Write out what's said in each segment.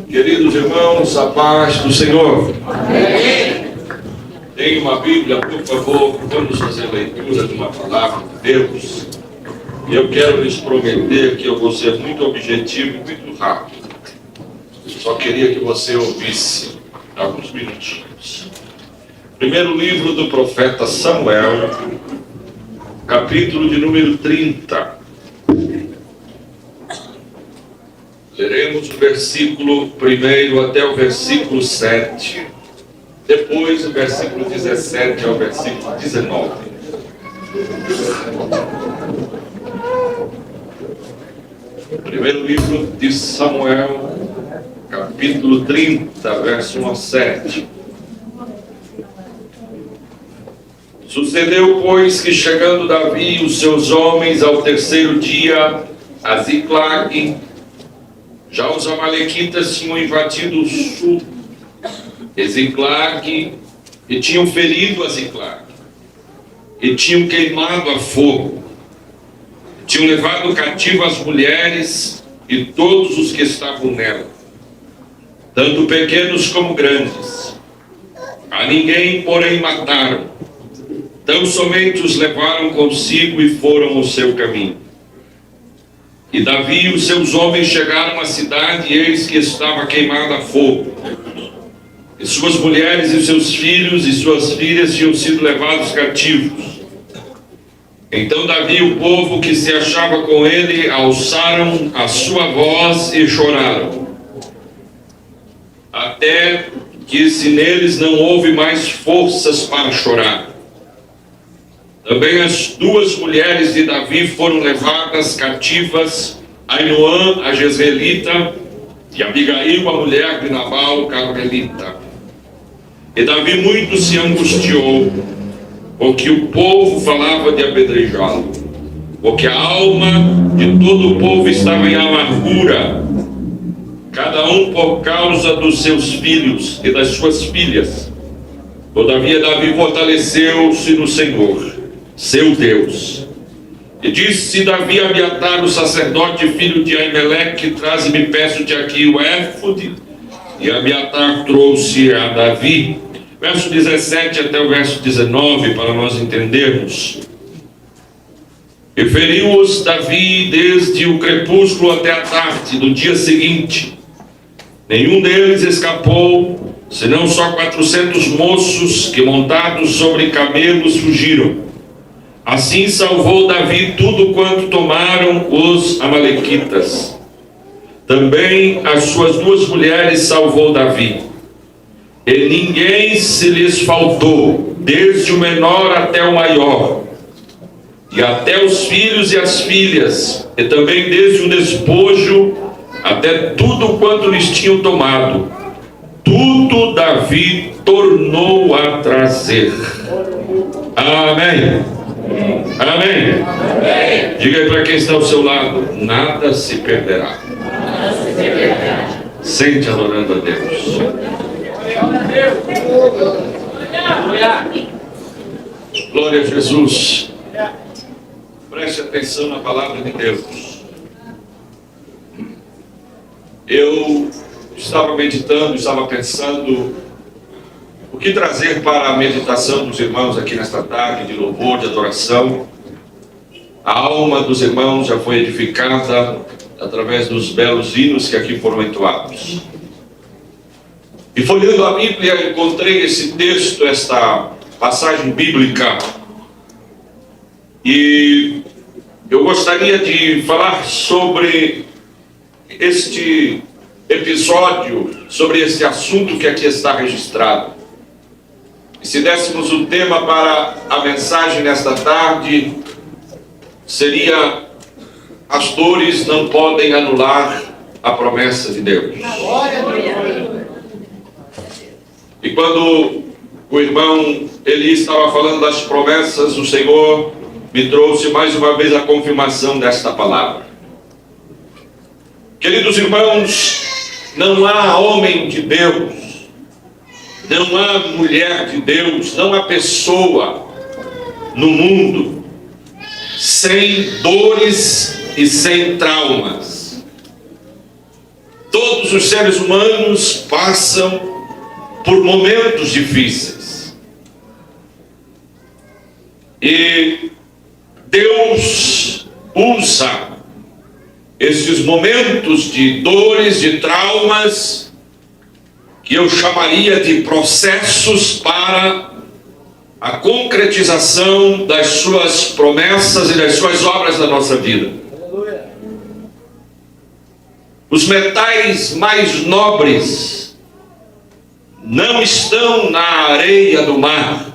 Queridos irmãos, a paz do Senhor. Amém. Tem uma Bíblia, por favor, vamos fazer a leitura de uma palavra de Deus. E eu quero lhes prometer que eu vou ser muito objetivo e muito rápido. Só queria que você ouvisse alguns minutinhos. Primeiro livro do profeta Samuel, capítulo de número 30. Leremos o versículo 1 até o versículo 7. Depois o versículo 17 ao versículo 19. Primeiro livro de Samuel, capítulo 30, verso 1 ao 7. Sucedeu, pois, que chegando Davi e os seus homens ao terceiro dia a Ziclag, já os amalequitas tinham invadido o sul de Ziclag e tinham ferido a Ziclag, e tinham queimado a fogo, tinham levado cativo as mulheres e todos os que estavam nela, tanto pequenos como grandes. A ninguém, porém, mataram, tão somente os levaram consigo e foram ao seu caminho. E Davi e os seus homens chegaram à cidade, e eis que estava queimada a fogo. E suas mulheres e seus filhos e suas filhas tinham sido levados cativos. Então Davi e o povo que se achava com ele alçaram a sua voz e choraram, até que se neles não houve mais forças para chorar. Também as duas mulheres de Davi foram levadas cativas, Ainoã, a Jezreelita, e Abigail, a mulher de Nabal, Carmelita. E Davi muito se angustiou, porque o povo falava de apedrejá-lo, porque a alma de todo o povo estava em amargura, cada um por causa dos seus filhos e das suas filhas. Todavia Davi fortaleceu-se no Senhor, seu Deus. E disse Davi a Abiatar, o sacerdote, filho de Aimeleque: traze-me, peço-te aqui o éfode. E Abiatar trouxe a Davi. Verso 17 até o verso 19, para nós entendermos. E feriu-os Davi desde o crepúsculo até a tarde do dia seguinte. Nenhum deles escapou, senão só 400 moços que, montados sobre camelos, fugiram. Assim salvou Davi tudo quanto tomaram os amalequitas. Também as suas duas mulheres salvou Davi. E ninguém se lhes faltou, desde o menor até o maior, e até os filhos e as filhas, e também desde o despojo até tudo quanto lhes tinham tomado. Tudo Davi tornou a trazer. Amém. Amém. Amém. Diga aí para quem está ao seu lado: nada se perderá. Nada se perderá. Sente adorando a Deus. Glória a Jesus. Preste atenção na palavra de Deus. Eu estava meditando, estava pensando o que trazer para a meditação dos irmãos aqui nesta tarde de louvor, de adoração. A alma dos irmãos já foi edificada através dos belos hinos que aqui foram entoados. E folheando a Bíblia, encontrei esse texto, esta passagem bíblica, e eu gostaria de falar sobre este episódio, sobre esse assunto que aqui está registrado. E se dessemos o tema para a mensagem nesta tarde, seria: as dores não podem anular a promessa de Deus. E quando o irmão Eli estava falando das promessas, o Senhor me trouxe mais uma vez a confirmação desta palavra. Queridos irmãos, não há homem de Deus, não há mulher de Deus, não há pessoa no mundo sem dores e sem traumas. Todos os seres humanos passam por momentos difíceis. E Deus usa esses momentos de dores, de traumas, que eu chamaria de processos para a concretização das suas promessas e das suas obras na nossa vida. Os metais mais nobres não estão na areia do mar,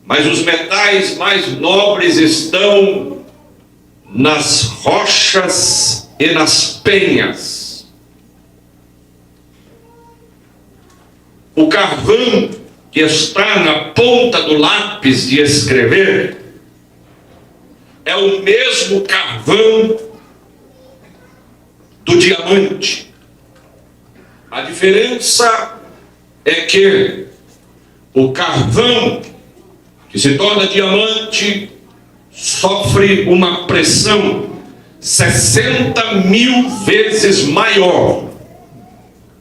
mas os metais mais nobres estão nas rochas e nas penhas. O carvão que está na ponta do lápis de escrever é o mesmo carvão do diamante. A diferença é que o carvão que se torna diamante sofre uma pressão 60.000 vezes maior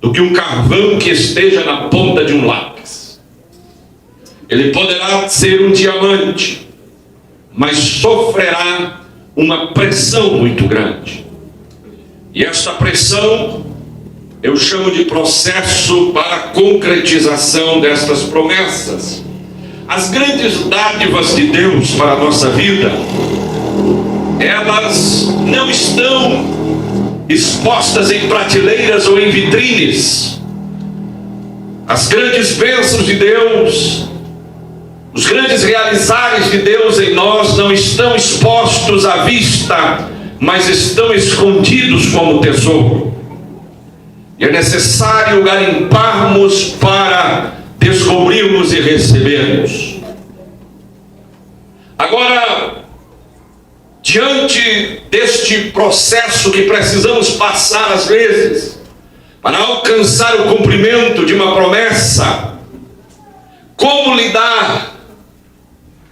do que um carvão que esteja na ponta de um lápis. Ele poderá ser um diamante, mas sofrerá uma pressão muito grande. E essa pressão eu chamo de processo para a concretização destas promessas. As grandes dádivas de Deus para a nossa vida, elas não estão expostas em prateleiras ou em vitrines. As grandes bênçãos de Deus, os grandes realizares de Deus em nós não estão expostos à vista, mas estão escondidos como tesouro. E é necessário garimparmos para descobrirmos e recebermos. Agora, diante deste processo que precisamos passar às vezes, para alcançar o cumprimento de uma promessa, como lidar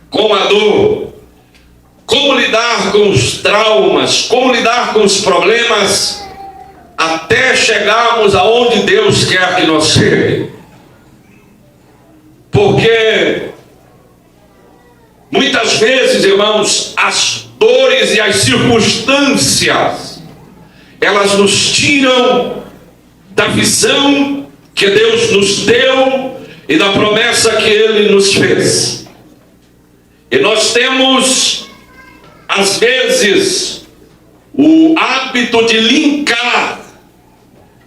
com a dor? Como lidar com os traumas? Como lidar com os problemas até chegarmos aonde Deus quer que nós cheguemos? Porque muitas vezes, irmãos, as dores e as circunstâncias, elas nos tiram da visão que Deus nos deu e da promessa que Ele nos fez. E nós temos, às vezes, o hábito de linkar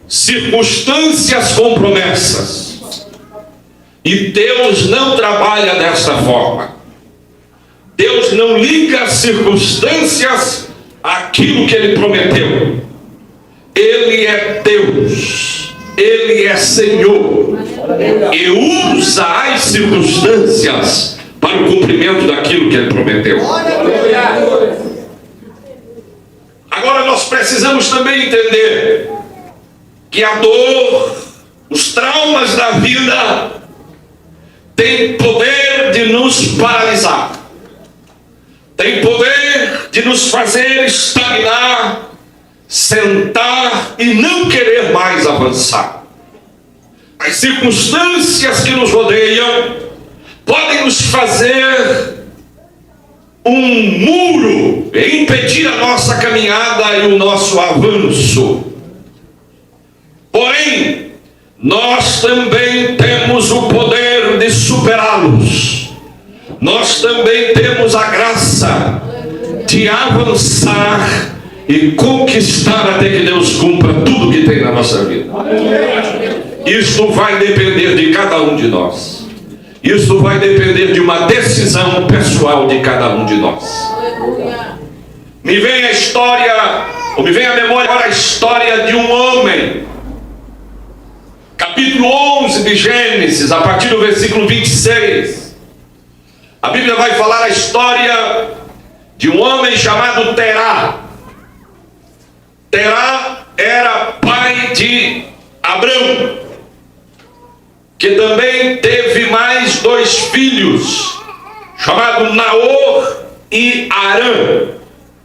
circunstâncias com promessas. E Deus não trabalha desta forma. Deus não liga as circunstâncias àquilo que Ele prometeu. Ele é Deus, Ele é Senhor, e usa as circunstâncias para o cumprimento daquilo que Ele prometeu. Agora nós precisamos também entender que a dor, os traumas da vida têm poder de nos paralisar, tem poder de nos fazer estagnar, sentar e não querer mais avançar. As circunstâncias que nos rodeiam podem nos fazer um muro e impedir a nossa caminhada e o nosso avanço. Porém, nós também temos o poder de superá-los. Nós também temos a graça de avançar e conquistar até que Deus cumpra tudo que tem na nossa vida. Isto vai depender de cada um de nós. Isso vai depender de uma decisão pessoal de cada um de nós. Me vem a história, ou me vem à memória a história de um homem. Capítulo 11 de Gênesis, a partir do versículo 26. A Bíblia vai falar a história de um homem chamado Terá. Terá era pai de Abrão, que também teve mais 2 filhos, chamados Naor e Harã.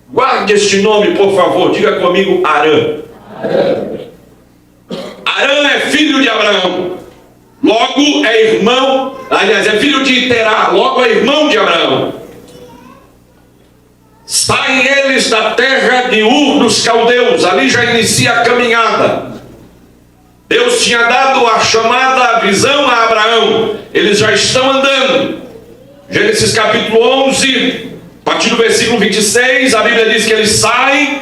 Guarde este nome, por favor, diga comigo, Harã. filho de Abraão, logo é irmão, aliás, é filho de Terá, logo é irmão de Abraão. Saem eles da terra de Ur dos Caldeus, ali já inicia a caminhada. Deus tinha dado a chamada, a visão a Abraão, eles já estão andando. Gênesis capítulo 11, a partir do versículo 26, a Bíblia diz que eles saem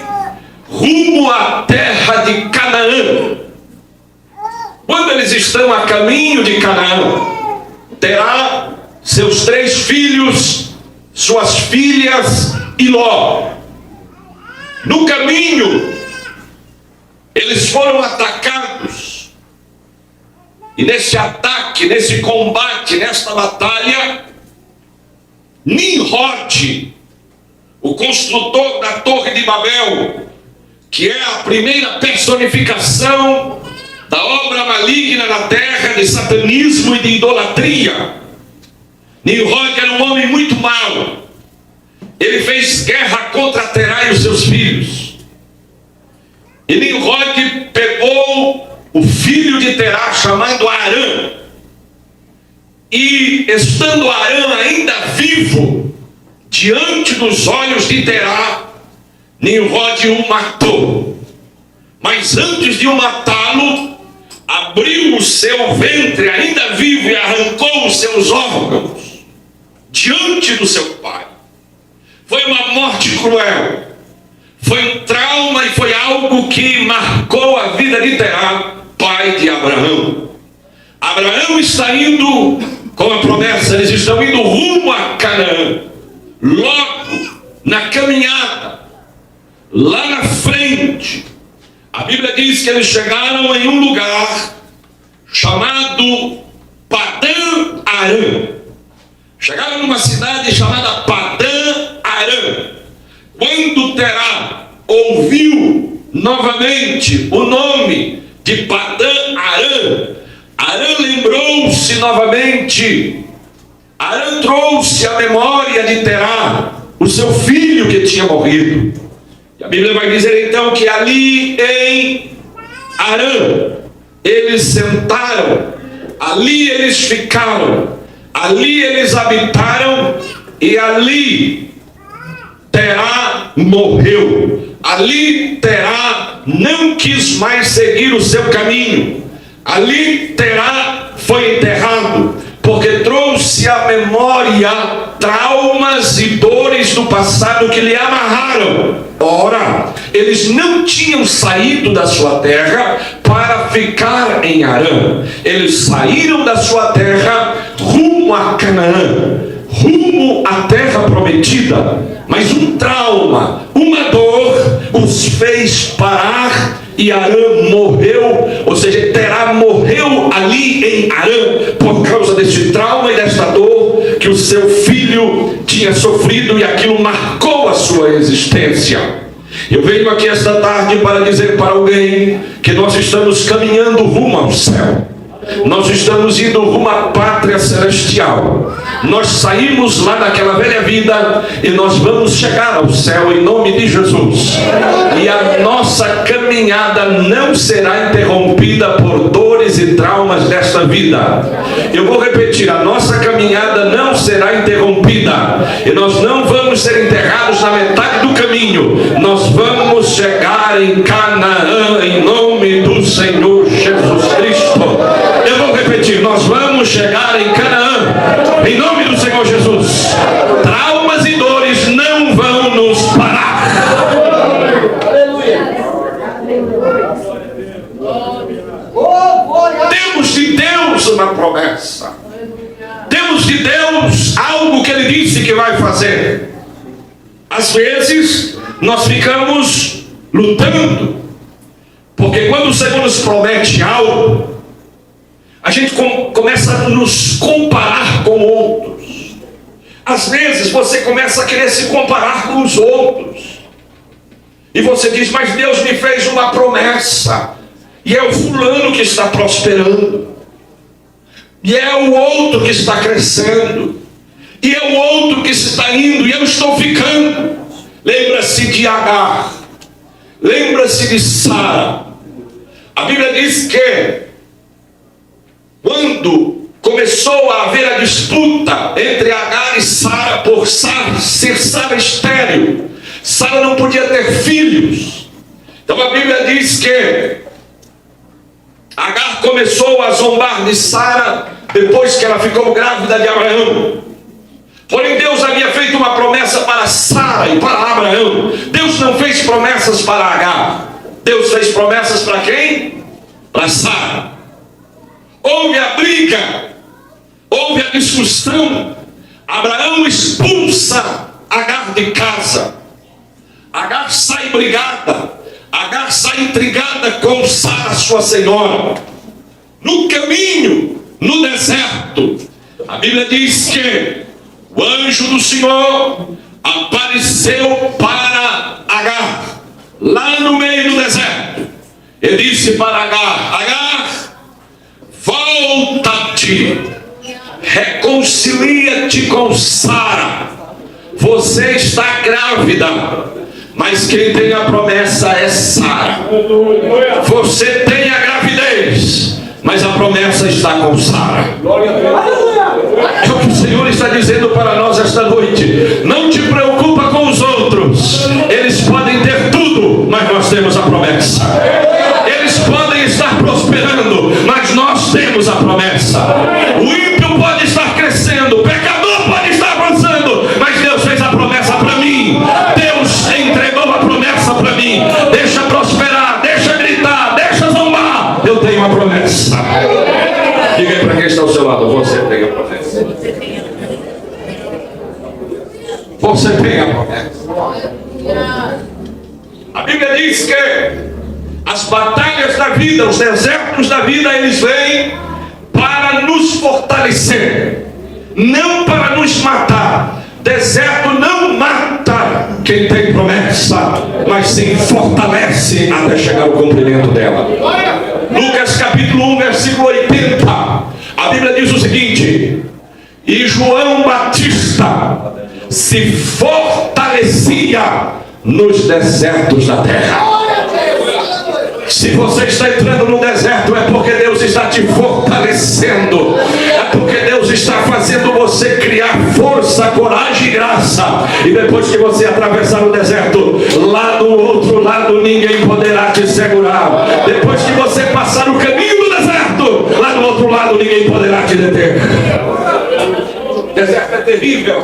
rumo à terra de Canaã. Quando eles estão a caminho de Canaã, Terá, seus 3 filhos, suas filhas e Ló. No caminho, eles foram atacados. E nesse ataque, nesse combate, nesta batalha, Nimrod, o construtor da Torre de Babel, que é a primeira personificação da obra maligna na terra de satanismo e de idolatria. Nimrod era um homem muito mau. Ele fez guerra contra Terá e os seus filhos. E Nimrod pegou o filho de Terá, chamado Arã, e estando Arã ainda vivo, diante dos olhos de Terá, Nimrod o matou. Mas antes de o matá-lo, abriu o seu ventre ainda vivo e arrancou os seus órgãos diante do seu pai. Foi uma morte cruel, foi um trauma e foi algo que marcou a vida de Terá, pai de Abraão. Abraão está indo com a promessa, eles estão indo rumo a Canaã. Logo na caminhada, lá na frente, a Bíblia diz que eles chegaram em um lugar chamado Padã Arã. Chegaram numa cidade chamada Padã Arã. Quando Terá ouviu novamente o nome de Padã Arã, Arã lembrou-se novamente. Arã trouxe à memória de Terá o seu filho que tinha morrido. E a Bíblia vai dizer então que ali em Arã eles sentaram, ali eles ficaram, ali eles habitaram, e ali Terá morreu. Ali Terá não quis mais seguir o seu caminho. Ali Terá foi enterrado, porque trouxe à memória traumas e dores do passado que lhe amarraram. Ora, eles não tinham saído da sua terra para ficar em Arã. Eles saíram da sua terra rumo a Canaã, rumo à terra prometida. Mas um trauma, uma dor os fez parar e Arã morreu, ou seja, Terá morreu ali em Arã por causa desse trauma e desta dor que o seu filho tinha sofrido, e aquilo marcou a sua existência. Eu venho aqui esta tarde para dizer para alguém que nós estamos caminhando rumo ao céu. Nós estamos indo rumo à pátria celestial. Nós saímos lá daquela velha vida e nós vamos chegar ao céu em nome de Jesus. E a nossa caminhada não será interrompida por dores e traumas desta vida. Eu vou repetir, a nossa caminhada não será interrompida. E nós não vamos ser enterrados na metade do caminho. Nós vamos chegar em Canaã em nome do Senhor Jesus Cristo. Eu vou repetir, nós vamos chegar em Canaã, em nome do Senhor Jesus. Traumas e dores não vão nos parar. Temos de Deus uma promessa. Temos de Deus algo que Ele disse que vai fazer. Às vezes, nós ficamos lutando, porque quando o Senhor nos promete algo, a gente começa a nos comparar com outros. Às vezes você começa a querer se comparar com os outros. E você diz, mas Deus me fez uma promessa. E é o fulano que está prosperando. E é o outro que está crescendo. E é o outro que está indo. E eu estou ficando. Lembra-se de Agar. Lembra-se de Sara. A Bíblia diz que quando começou a haver a disputa entre Agar e Sara por ser Sara estéril, Sara não podia ter filhos. Então a Bíblia diz que Agar começou a zombar de Sara depois que ela ficou grávida de Abraão. Porém Deus havia feito uma promessa para Sara e para Abraão. Deus não fez promessas para Agar. Deus fez promessas para quem? Para Sara. Houve a briga, houve a discussão. Abraão expulsa Agar de casa. Agar sai brigada. Agar sai intrigada com Sara, sua senhora. No caminho, no deserto, a Bíblia diz que o anjo do Senhor apareceu para Agar, lá no meio do deserto. Ele disse para Agar: Agar, volta-te, reconcilia-te com Sara. Você está grávida, mas quem tem a promessa é Sara. Você tem a gravidez, mas a promessa está com Sara. É o que o Senhor está dizendo para nós esta noite. Não te preocupa com os outros. Eles podem ter tudo, mas nós temos a promessa. Eles podem estar prosperando, mas nós temos a promessa. O ímpio pode estar crescendo, o pecador pode estar avançando, mas Deus fez a promessa para mim. Deus entregou a promessa para mim. Deixa prosperar, deixa gritar, deixa zombar. Eu tenho a promessa. Diga aí para quem está ao seu lado: você tem a promessa. Você tem a promessa. A Bíblia diz que as batalhas da vida, os desertos da vida, eles vêm para nos fortalecer, não para nos matar. Deserto não mata quem tem promessa, mas sim fortalece até chegar ao cumprimento dela. Lucas capítulo 1, versículo 80, a Bíblia diz o seguinte: e João Batista se fortalecia nos desertos da terra. Se você está entrando no deserto, é porque Deus está te fortalecendo. É porque Deus está fazendo você criar força, coragem e graça. E depois que você atravessar o deserto, lá do outro lado ninguém poderá te segurar. Depois que você passar o caminho do deserto, lá do outro lado ninguém poderá te deter. O deserto é terrível.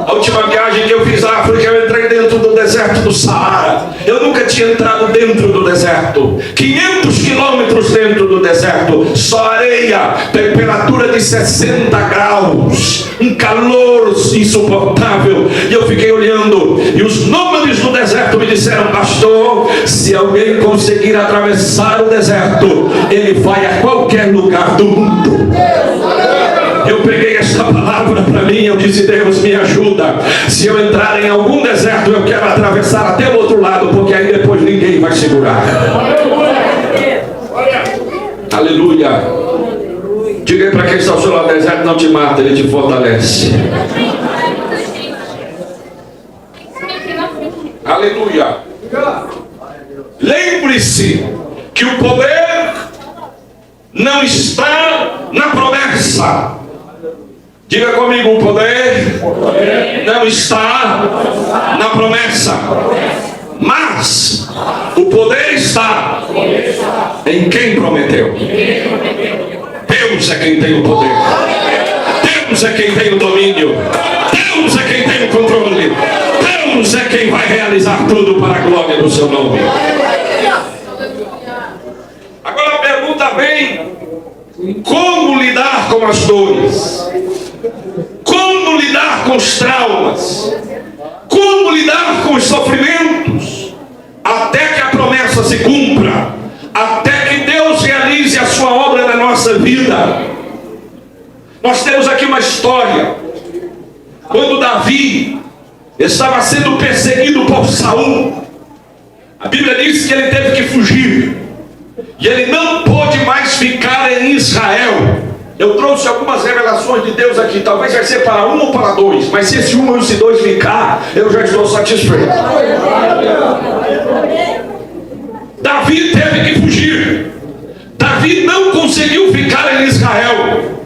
A última viagem que eu fiz à África, eu entrei dentro do deserto do Saara. Eu nunca tinha entrado dentro do deserto. 500 quilômetros dentro do deserto, só areia, temperatura de 60 graus, um calor insuportável. E eu fiquei olhando, e os nômades do deserto me disseram: pastor, se alguém conseguir atravessar o deserto, ele vai a qualquer lugar do mundo. Eu peguei esta palavra para mim, eu disse: Deus, me ajuda. Se eu entrar em algum deserto, eu quero atravessar até o outro lado, porque aí depois ninguém vai segurar. Aleluia. Diga aí para quem está ao seu lado: o deserto não te mata, ele te fortalece. Aleluia. Lembre-se que o poder não está na promessa. Diga comigo: o poder não está na promessa, mas o poder está em quem prometeu. Deus é quem tem o poder. Deus é quem tem o domínio. Deus é quem tem o controle. Deus é quem vai realizar tudo para a glória do seu nome. Agora a pergunta vem: como lidar com as dores? Como lidar com os traumas? Como lidar com os sofrimentos? Até que a promessa se cumpra, até que Deus realize a sua obra na nossa vida. Nós temos aqui uma história. Quando Davi estava sendo perseguido por Saul, a Bíblia diz que ele teve que fugir, e ele não pôde mais ficar em Israel. Eu trouxe algumas revelações de Deus aqui. Talvez vai ser para um ou para dois, mas se esse um ou esse dois ficar, eu já estou satisfeito. Davi teve que fugir. Davi não conseguiu conseguiu ficar em Israel.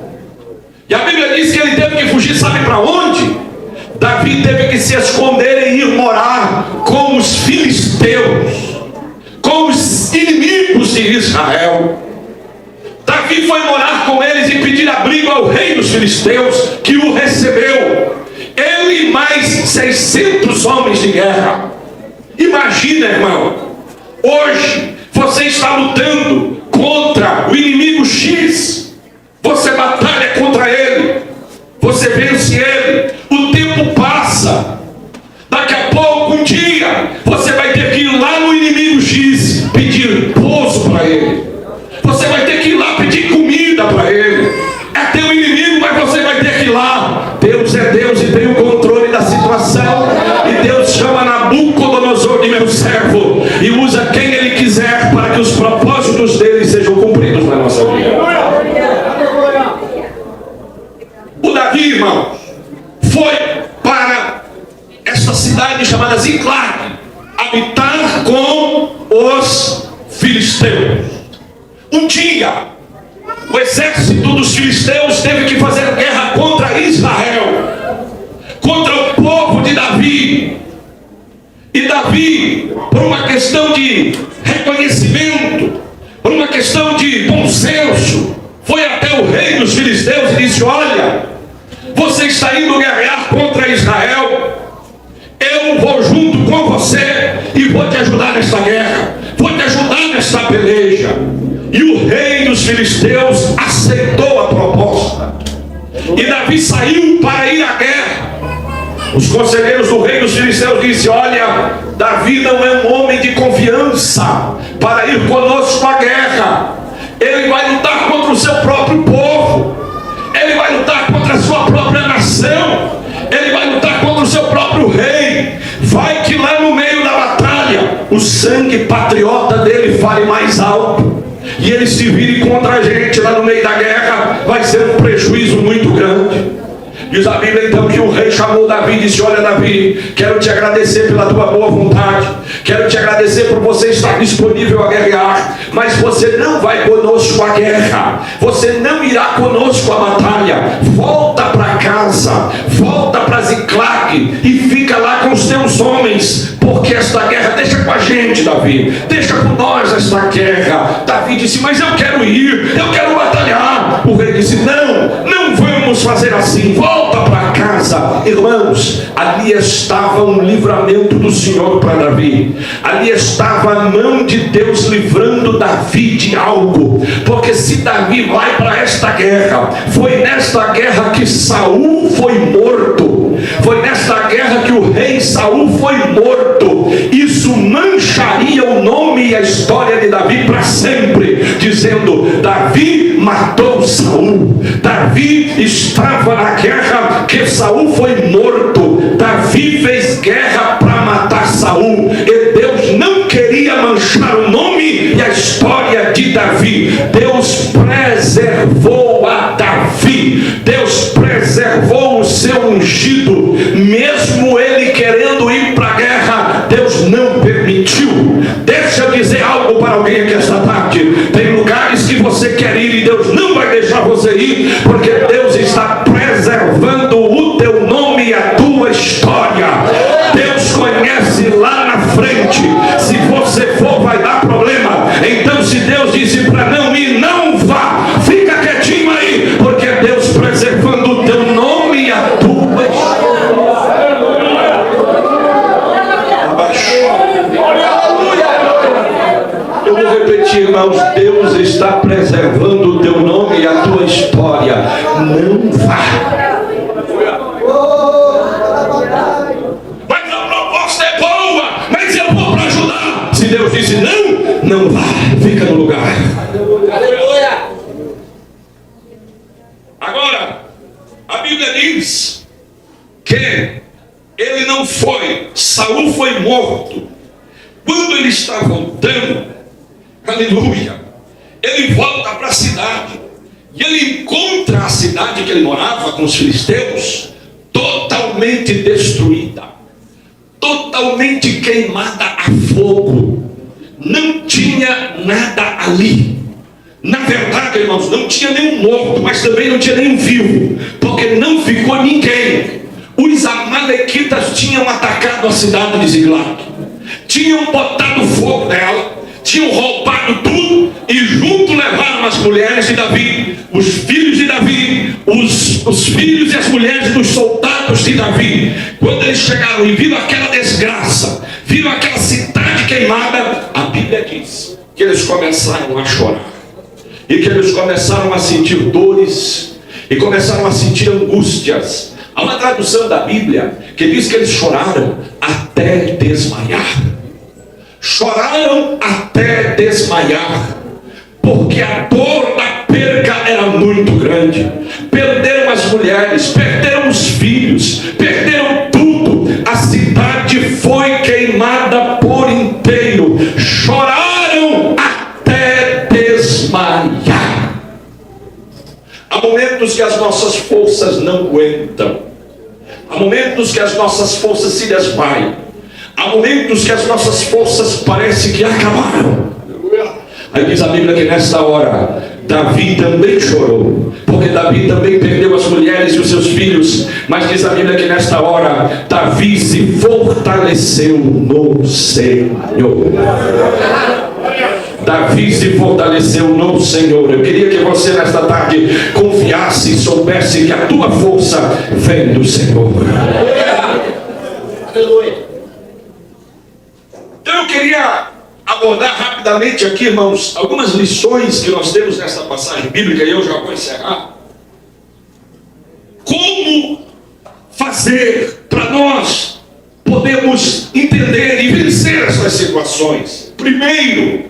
E a Bíblia diz que ele teve que fugir, sabe para onde? Davi teve que se esconder e ir morar com os filisteus, com os inimigos de Israel. Davi foi morar com eles e pedir abrigo ao rei dos filisteus, que o recebeu. Ele e mais 600 homens de guerra. Imagina, irmão, hoje você está lutando contra o inimigo X. Você batalha contra ele, você vence ele, o tempo passa. Daqui a pouco, um dia, você vai ter que ir lá no inimigo X pedir pouso para ele. Você vai ter que ir lá pedir comida para ele. É teu inimigo, mas você vai ter que ir lá. Deus é Deus e tem o controle da situação. E Deus chama Nabucodonosor de meu servo e usa quem ele quiser para que os propósitos dele sejam cumpridos na nossa vida. O Davi, irmãos, foi para essa cidade chamada Ziclag habitar com os filisteus. Um dia, o exército dos filisteus teve que fazer guerra contra Israel, contra o povo de Davi. E Davi, por uma questão de reconhecimento, por uma questão de bom senso, foi até o rei dos filisteus e disse: olha, você está indo guerrear contra Israel, eu vou junto com você e vou te ajudar nesta guerra, vou te ajudar nesta peleja. E o rei dos filisteus aceitou a proposta, e Davi saiu para ir à guerra. Os conselheiros do rei dos filisteus disseram: olha, Davi não é um homem de confiança para ir conosco à guerra. Ele vai lutar contra o seu próprio povo, ele vai lutar contra a sua própria nação, ele vai lutar contra o seu próprio rei. Vai que lá no meio da batalha o sangue patriota dele fale mais alto e ele se vire contra a gente lá no meio da guerra. Vai ser um prejuízo muito grande. Diz a Bíblia então que o rei chamou Davi e disse: olha, Davi, quero te agradecer pela tua boa vontade, quero te agradecer por você estar disponível a guerrear, mas você não vai conosco à guerra, você não irá conosco à batalha. Volta para casa, volta para Ziclag e fica lá com os teus homens, porque esta guerra, deixa com a gente, Davi, deixa com nós esta guerra. Davi disse: mas eu quero ir, eu quero batalhar. O rei disse: não vamos fazer assim, volta para casa. Irmãos, ali estava um livramento do Senhor para Davi, ali estava a mão de Deus livrando Davi de algo, porque se Davi vai para esta guerra, foi nesta guerra que Saul foi morto, foi nesta guerra que o rei Saul foi morto. Isso mancharia o nome e a história de Davi para sempre, dizendo: Davi matou Saul, Davi estava na guerra que Saul foi morto, Davi fez guerra para matar Saul. E Deus não queria manchar o nome e a história de Davi. Deus preservou a Davi, Deus preservou o seu ungido, mesmo ele querendo ir para a guerra, Deus não permitiu. Deixa eu dizer algo para alguém aqui esta tarde: tem lugares que você quer ir e Deus não vai deixar você ir, porque Deus está preservando o teu nome e a tua história. Deus conhece lá na frente. Se você for, vai dar problema. Então, se Deus disse para não ir, não vá, fica quietinho aí, porque Deus preservando o teu nome e a tua história. Eu vou repetir, irmãos: Deus está preservando o teu nome e a tua história. Não vá. Mas a proposta é boa, mas eu vou para ajudar. Se Deus disse não vá, fica no lugar. Agora, a Bíblia diz que ele não foi, Saul foi morto. Quando ele está voltando, aleluia, ele volta para a cidade e ele encontra a cidade que ele morava com os filisteus totalmente destruída, totalmente queimada a fogo. Não tinha nada ali, Na verdade, irmãos, não tinha nenhum morto, mas também não tinha nenhum vivo, porque não ficou ninguém. Os amalequitas tinham atacado a cidade de Ziglag, tinham botado fogo nela, tinham roubado tudo e junto levaram as mulheres de Davi, os filhos de Davi, os filhos e as mulheres dos soldados de Davi. Quando eles chegaram e viram aquela desgraça, viram aquela cidade queimada, a Bíblia diz que eles começaram a chorar e que eles começaram a sentir dores e começaram a sentir angústias. Há uma tradução da Bíblia que diz que eles choraram até desmaiar. Choraram até desmaiar, porque a dor da perca era muito grande. Perderam as mulheres, perderam os filhos, perderam tudo. A cidade foi queimada por inteiro. Choraram até desmaiar. Há momentos que as nossas forças não aguentam. Há momentos que as nossas forças se desmaiam. Há momentos que as nossas forças parecem que acabaram. Aí diz a Bíblia que nesta hora Davi também chorou, porque Davi também perdeu as mulheres e os seus filhos. Mas diz a Bíblia que nesta hora Davi se fortaleceu no Senhor. Davi se fortaleceu no Senhor. Eu queria que você nesta tarde confiasse e soubesse que a tua força vem do Senhor. Aleluia. Então eu queria abordar rapidamente aqui, irmãos, algumas lições que nós temos nesta passagem bíblica, e eu já vou encerrar. Como fazer para nós podermos entender e vencer essas situações? Primeiro,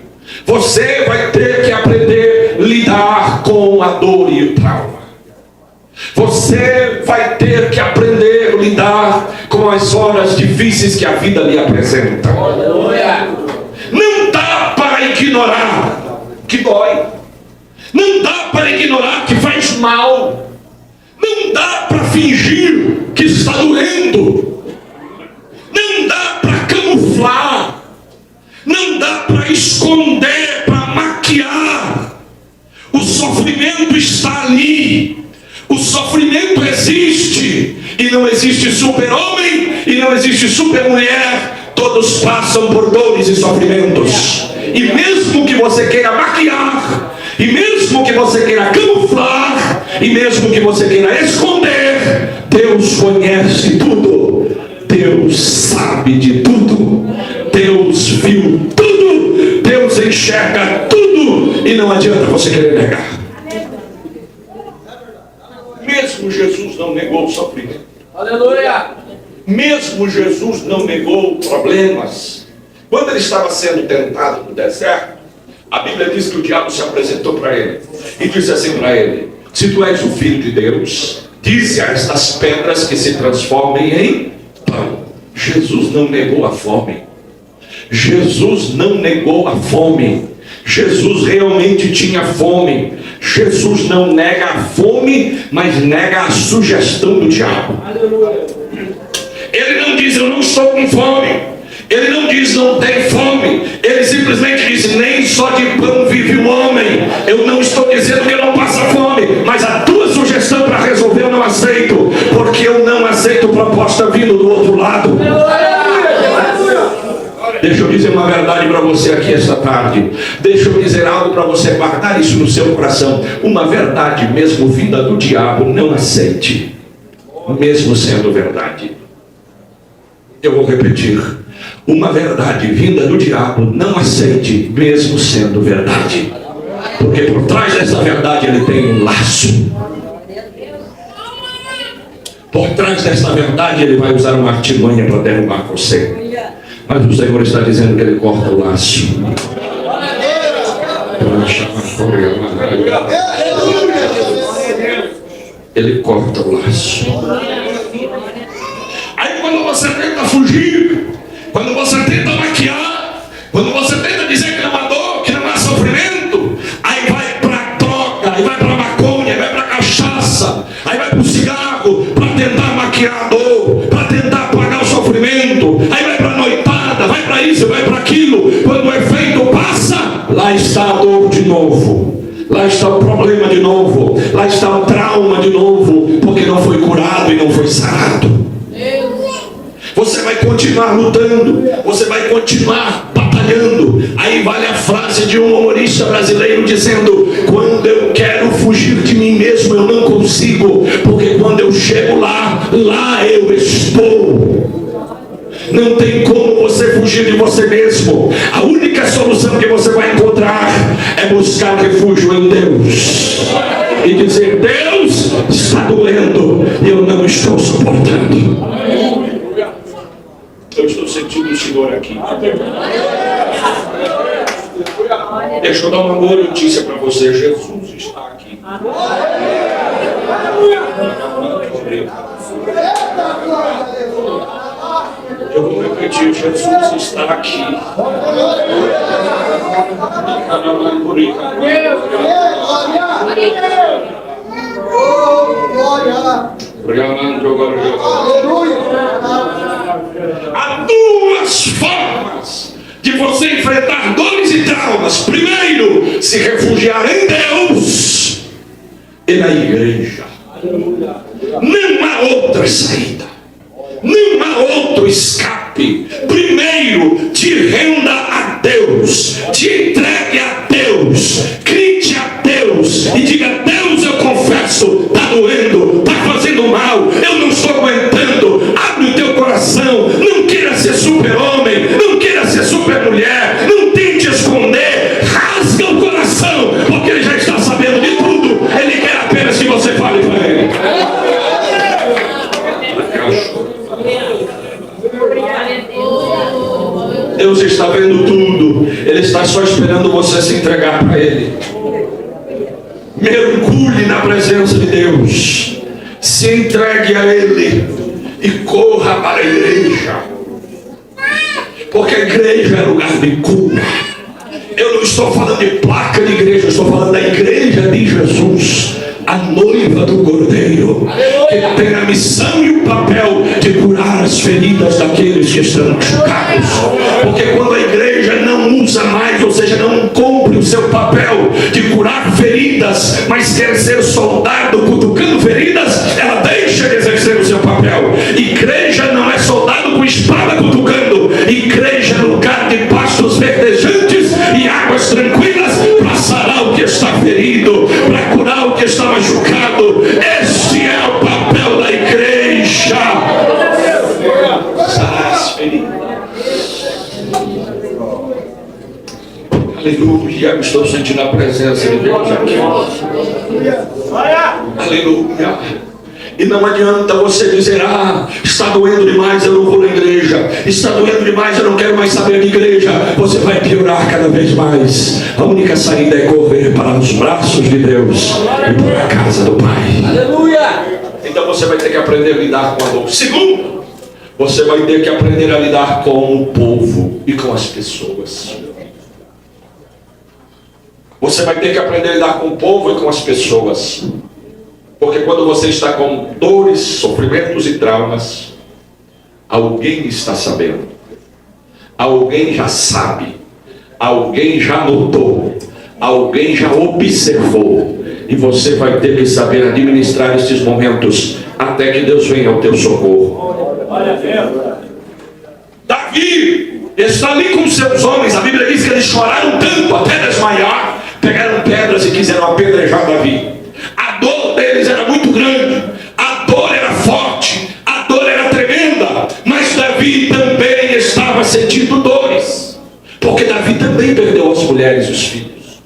você vai ter que aprender a lidar com a dor e o trauma. Você vai ter que aprender a lidar com as horas difíceis que a vida lhe apresenta. Não dá para ignorar que dói. Não dá para ignorar que faz mal. Não dá para fingir que está doendo. Não dá para camuflar. Não dá para esconder, para maquiar. O sofrimento está ali. O sofrimento existe. E não existe super-homem e não existe super-mulher. Todos passam por dores e sofrimentos. E mesmo que você queira maquiar, e mesmo que você queira camuflar, e mesmo que você queira esconder, Deus conhece tudo. Deus sabe de tudo. Deus viu tudo. Deus enxerga tudo. E não adianta você querer negar. Mesmo Jesus não negou o sofrimento. Aleluia! Mesmo Jesus não negou problemas. Quando ele estava sendo tentado no deserto, a Bíblia diz que o diabo se apresentou para ele e disse assim para ele: se tu és o Filho de Deus, dize a estas pedras que se transformem em pão. Jesus não negou a fome. Jesus não negou a fome. Jesus realmente tinha fome. Jesus não nega a fome, mas nega a sugestão do diabo. Ele não diz eu não estou com fome. Ele não diz não tem fome. Ele simplesmente diz nem só de pão vive o homem. Eu não estou dizendo que eu não passo fome, mas a tua sugestão para resolver eu não aceito, porque eu não aceito proposta vindo do outro lado. Deixa eu dizer uma verdade para você aqui esta tarde. Deixa eu dizer algo para você guardar isso no seu coração. Uma verdade mesmo vinda do diabo, não aceite, mesmo sendo verdade. Eu vou repetir. Uma verdade vinda do diabo, não aceite, mesmo sendo verdade. Porque por trás dessa verdade ele tem um laço. Por trás dessa verdade ele vai usar uma artimanha para derrubar você. Mas o Senhor está dizendo que ele corta o laço. Ele corta o laço. Aí quando você tenta fugir, quando você tenta maquiar, quando você tenta dizer que não há dor, que não há sofrimento, aí vai para droga, aí vai para maconha, aí vai para cachaça, aí vai para o cigarro, para tentar maquiar a dor, para tentar apagar o sofrimento, aí vai para noitada, vai para isso, vai para aquilo. Quando o efeito passa, lá está a dor de novo. lá está o problema de novo, lá está o trauma de novo, porque não foi curado e não foi sarado. Você vai continuar lutando, você vai continuar batalhando. Aí vale a frase de um humorista brasileiro dizendo: quando eu quero fugir de mim mesmo, eu não consigo, porque quando eu chego lá, lá eu estou. Não tem como você fugir de você mesmo. A única solução que você vai encontrar é buscar refúgio em Deus e dizer: Deus, está doendo e eu não estou suportando. Eu estou sentindo o Senhor aqui. Deixa eu dar uma boa notícia para você: Jesus está aqui. Eu vou repetir: Jesus está aqui. Há duas formas de você enfrentar dores e traumas. Primeiro, se refugiar em Deus e na igreja. Não há outra saída, não há outro escape. Primeiro, te renda a Deus, te entregue a Deus, grite a Deus e diga: Deus, eu confesso, está doendo, está fazendo mal, eu não estou aguentando. Abre o teu coração, não queira ser super-homem, não queira ser super-mulher, não tente esconder, rasga o coração, porque Ele já está sabendo de tudo. Ele quer apenas que você fale para Ele. Deus está vendo tudo, Ele está só esperando você se entregar para Ele. Mergulhe na presença de Deus, se entregue a Ele e corra para a igreja, porque a igreja é lugar de cura. Eu não estou falando de placa de igreja, eu estou falando da igreja de Jesus, a noiva do Cordeiro, que tem a missão e o papel de curar as feridas daqueles que estão machucados. Porque quando a igreja não usa mais, ou seja, não cumpre o seu papel de curar feridas, mas quer ser soldado cutucando feridas, ela deixa de exercer o seu papel. Igreja não é soldado com espada cutucando. Igreja é lugar de pastos verdejantes e águas tranquilas para sarar o que está ferido, para curar o que está machucado. Este é o papel da igreja. Sarar as feridas. Aleluia, eu estou sentindo a presença de Deus aqui. Aleluia. E não adianta você dizer: ah, está doendo demais, eu não vou na igreja. Está doendo demais, eu não quero mais saber de igreja. Você vai piorar cada vez mais. A única saída é correr para os braços de Deus e para a casa do Pai. Aleluia. Então você vai ter que aprender a lidar com a dor. Segundo, você vai ter que aprender a lidar com o povo e com as pessoas. Você vai ter que aprender a lidar com o povo e com as pessoas. Porque quando você está com dores, sofrimentos e traumas, alguém está sabendo, alguém já sabe, alguém já notou, alguém já observou, e você vai ter que saber administrar estes momentos até que Deus venha ao teu socorro. Davi está ali com seus homens. A Bíblia diz que eles choraram tanto até desmaiar, pegaram pedras e quiseram apedrejar Davi. A dor deles era muito grande, a dor era forte, a dor era tremenda, mas Davi também estava sentindo dores, porque Davi também perdeu as mulheres e os filhos.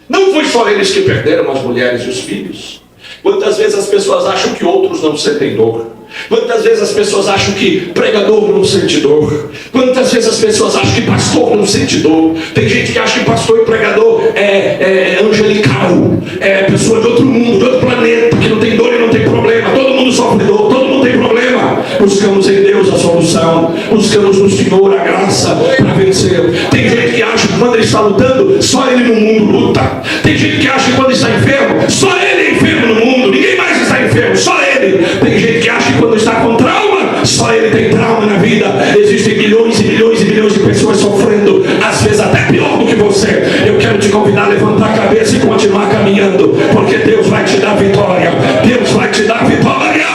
Não foi só eles que perderam as mulheres e os filhos. Quantas vezes as pessoas acham que outros não sentem dor? Quantas vezes as pessoas acham que pregador não sente dor? Quantas vezes as pessoas acham que pastor não sente dor? Tem gente que acha que pastor e pregador é angelical, é pessoa de outro mundo, de outro planeta, que não tem dor e não tem problema. Todo mundo sofre dor, todo mundo tem problema. Buscamos em Deus a solução, buscamos no Senhor a graça para vencer. Tem gente que acha que quando ele está lutando, só ele no mundo luta. Tem gente que acha que quando está enfermo, só ele é enfermo no mundo, ninguém mais está enfermo, só ele. Tem gente que acha que quando está com trauma, só ele tem trauma na vida. Existem milhões e milhões e milhões de pessoas sofrendo, às vezes até pior do que você. Eu quero te convidar a levantar a cabeça e continuar caminhando. crendo, porque Deus vai te dar vitória. Deus vai te dar vitória.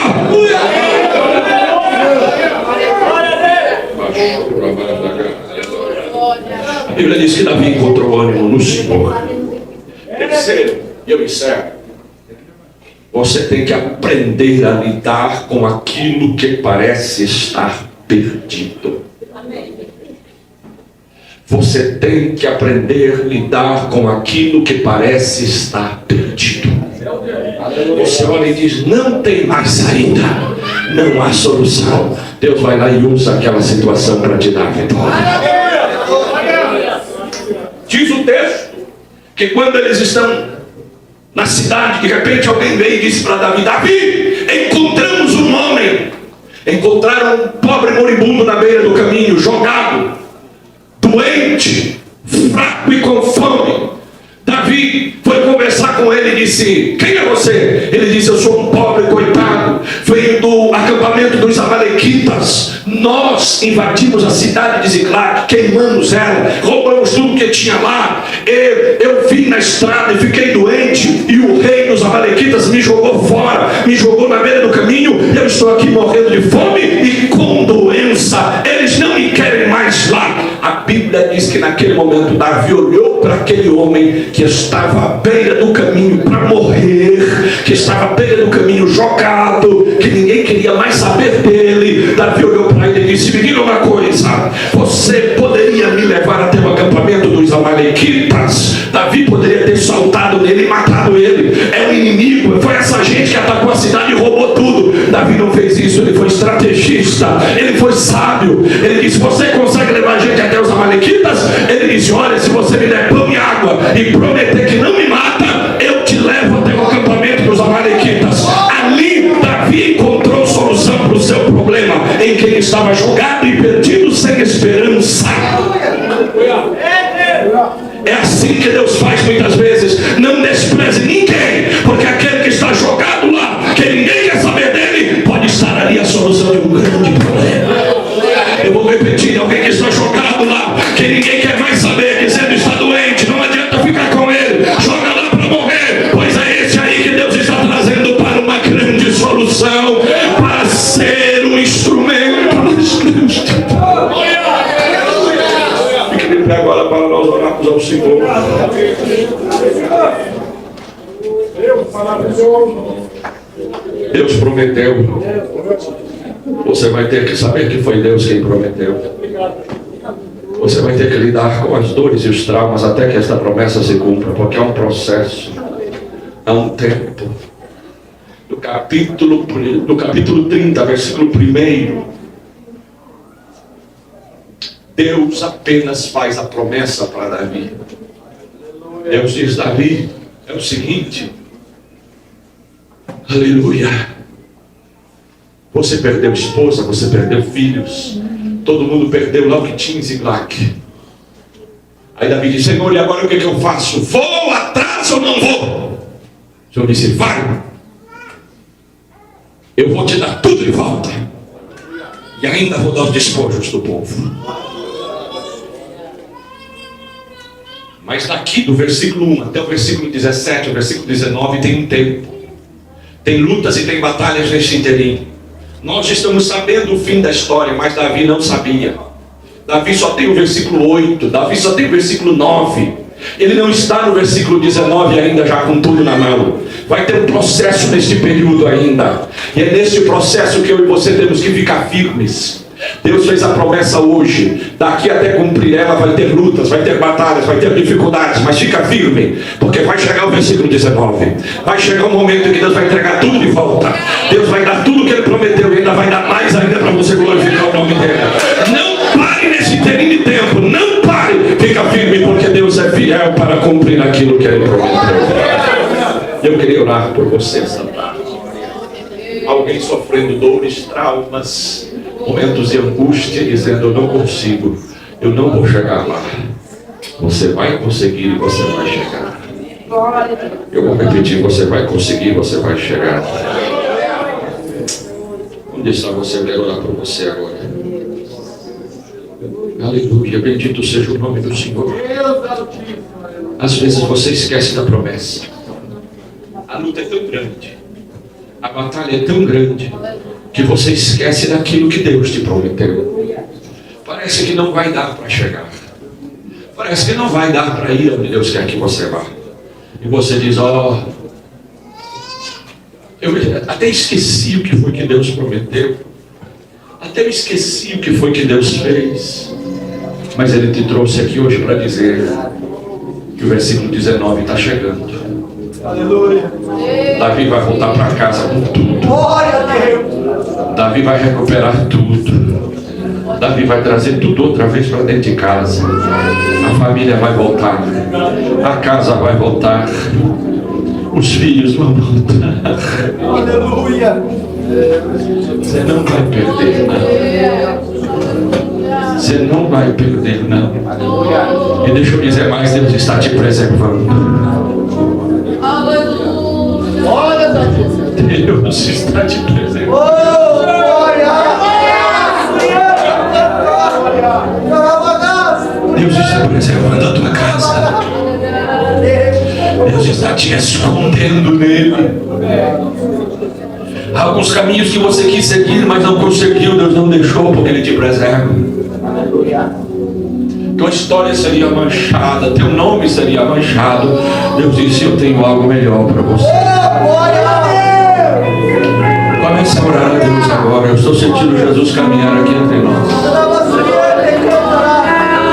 A Bíblia diz que Davi encontrou ânimo no Senhor. Terceiro, e eu encerro. Você tem que aprender a lidar com aquilo que parece estar perdido. Você tem que aprender a lidar com aquilo que parece estar perdido. Você olha e diz: não tem mais saída, não há solução. Deus vai lá e usa aquela situação para te dar vitória. Diz o texto que quando eles estão na cidade, de repente alguém veio e disse para Davi: Davi, encontramos um homem. Encontraram um pobre moribundo na beira do caminho, jogado, doente, fraco e com fome. Davi foi conversar com ele e disse: quem é você? Ele disse: eu sou um pobre coitado, venho do acampamento dos amalequitas. Nós invadimos a cidade de Ziclag, queimamos ela, roubamos tudo que tinha lá. Eu vim na estrada e fiquei doente, e o rei dos amalequitas me jogou fora, me jogou na beira do caminho. Eu estou aqui morrendo de fome e com doença. Eles não me querem mais lá. A Bíblia diz que naquele momento Davi olhou para aquele homem que estava à beira do caminho para morrer, que estava à beira do caminho jogado, que ninguém queria mais saber dele. Davi olhou para ele e disse: me diga uma coisa, você poderia me levar até o acampamento dos amalequitas? Davi poderia ter saltado nele e matado ele. É um inimigo, foi essa gente que atacou a cidade e roubou tudo. Davi não fez isso, ele foi estrategista, ele foi sábio. Ele disse: você consegue levar a gente até os amalequitas? Ele disse: olha, se você me der pão e água e prometer que não me mata, eu te levo até o acampamento dos amalequitas. Ali Davi encontrou solução para o seu problema, em que ele estava jogado e perdido, sem esperança. É assim que Deus faz muitas vezes. Não despreze ninguém, porque aquele que está jogado lá, que ninguém quer saber dele, pode estar ali a solução de um grande problema. Eu vou repetir: alguém que está jogado lá, que ninguém quer mais saber, dizendo está doente, não adianta ficar com ele, joga lá para morrer. Pois é esse aí que Deus está trazendo para uma grande solução, para ser um instrumento das grandes vitórias. Fique de pé agora para nós orarmos ao Senhor. Deus prometeu. Você vai ter que saber que foi Deus quem prometeu. Você vai ter que lidar com as dores e os traumas até que esta promessa se cumpra, porque é um processo, é um tempo. No capítulo 30, versículo 1, Deus apenas faz a promessa para Davi. Deus diz: Davi, é o seguinte, aleluia, você perdeu esposa, você perdeu filhos, todo mundo perdeu lá o que tinha em Ziclag. Aí Davi disse: Senhor, e agora o que eu faço? Vou atrás ou não vou? O Senhor disse: vai, eu vou te dar tudo de volta, e ainda vou dar os despojos do povo. Mas daqui do versículo 1 até o versículo 17, o versículo 19, tem um tempo. Tem lutas e tem batalhas nesse inteirinho. Nós estamos sabendo o fim da história, mas Davi não sabia. Davi só tem o versículo 8, Davi só tem o versículo 9. Ele não está no versículo 19 ainda, já com tudo na mão. Vai ter um processo neste período ainda. E é nesse processo que eu e você temos que ficar firmes. Deus fez a promessa hoje. Daqui até cumprir ela vai ter lutas, vai ter batalhas, vai ter dificuldades. Mas fica firme, porque vai chegar o versículo 19. Vai chegar um momento em que Deus vai entregar tudo de volta. Deus vai dar tudo o que Ele prometeu, e ainda vai dar mais ainda para você glorificar o nome dEle. Não pare nesse inteirinho de tempo, não pare. Fica firme, porque Deus é fiel para cumprir aquilo que Ele prometeu. Eu queria orar por você esta tarde. Alguém sofrendo dores, traumas, momentos de angústia, dizendo: eu não consigo, eu não vou chegar lá. Você vai conseguir e você vai chegar. Eu vou repetir: você vai conseguir, você vai chegar. Onde está você? Eu quero orar por você agora. Aleluia, bendito seja o nome do Senhor. Às vezes você esquece da promessa. A luta é tão grande, a batalha é tão grande, que você esquece daquilo que Deus te prometeu. Parece que não vai dar para chegar. Parece que não vai dar para ir onde Deus quer que você vá. E você diz, ó, eu até esqueci o que foi que Deus prometeu. Até eu esqueci o que foi que Deus fez. Mas Ele te trouxe aqui hoje para dizer que o versículo 19 está chegando. Aleluia. Davi vai voltar para casa com tudo. Glória a Deus. Davi vai recuperar tudo. Davi vai trazer tudo outra vez para dentro de casa. A família vai voltar. A casa vai voltar. Os filhos vão voltar. Aleluia. Você não vai perder, não. Você não vai perder, não. E deixa eu dizer mais, Deus está te preservando. Glória a Deus. Deus está te preservando. Oh, glória. Deus está preservando a tua casa. Deus está te escondendo nele. Há alguns caminhos que você quis seguir, mas não conseguiu. Deus não deixou, porque Ele te preserva. Tua história seria manchada, teu nome seria manchado. Deus disse, eu tenho algo melhor para você. Comece a orar a Deus agora. Eu estou sentindo Jesus caminhar aqui entre nós.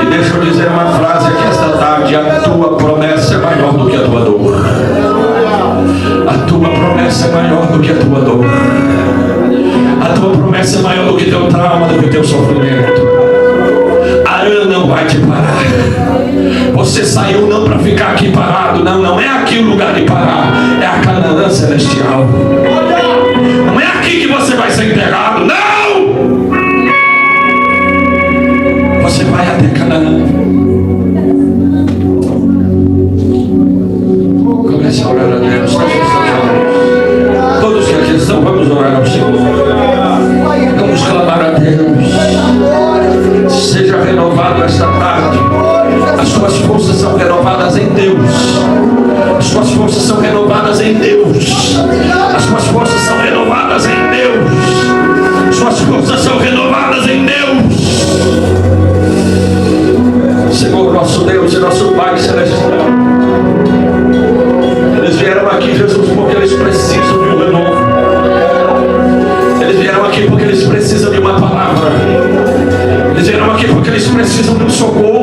E deixa eu dizer uma frase aqui esta tarde. A tua promessa é maior do que a tua dor. A tua promessa é maior do que a tua dor. A tua promessa é maior do que teu trauma, do que teu sofrimento. Arã não vai te parar. Você saiu não para ficar aqui parado. Não, não é aqui o lugar de parar. É a Canaã celestial. Não é aqui que você vai ser enterrado. Não! Você vai até Canaã. Comece a orar a Deus. Todos que aqui estão, vamos orar ao Senhor. Vamos clamar a Deus. Seja renovado esta tarde. As suas forças são renovadas em Deus. As suas forças são renovadas em Deus. As suas forças são renovadas em Deus. Suas forças são renovadas em Deus. Senhor, nosso Deus e nosso Pai celestial. Eles vieram aqui, Jesus, porque eles precisam de um renovo. Eles vieram aqui porque eles precisam de uma palavra. Eles vieram aqui porque eles precisam de um socorro.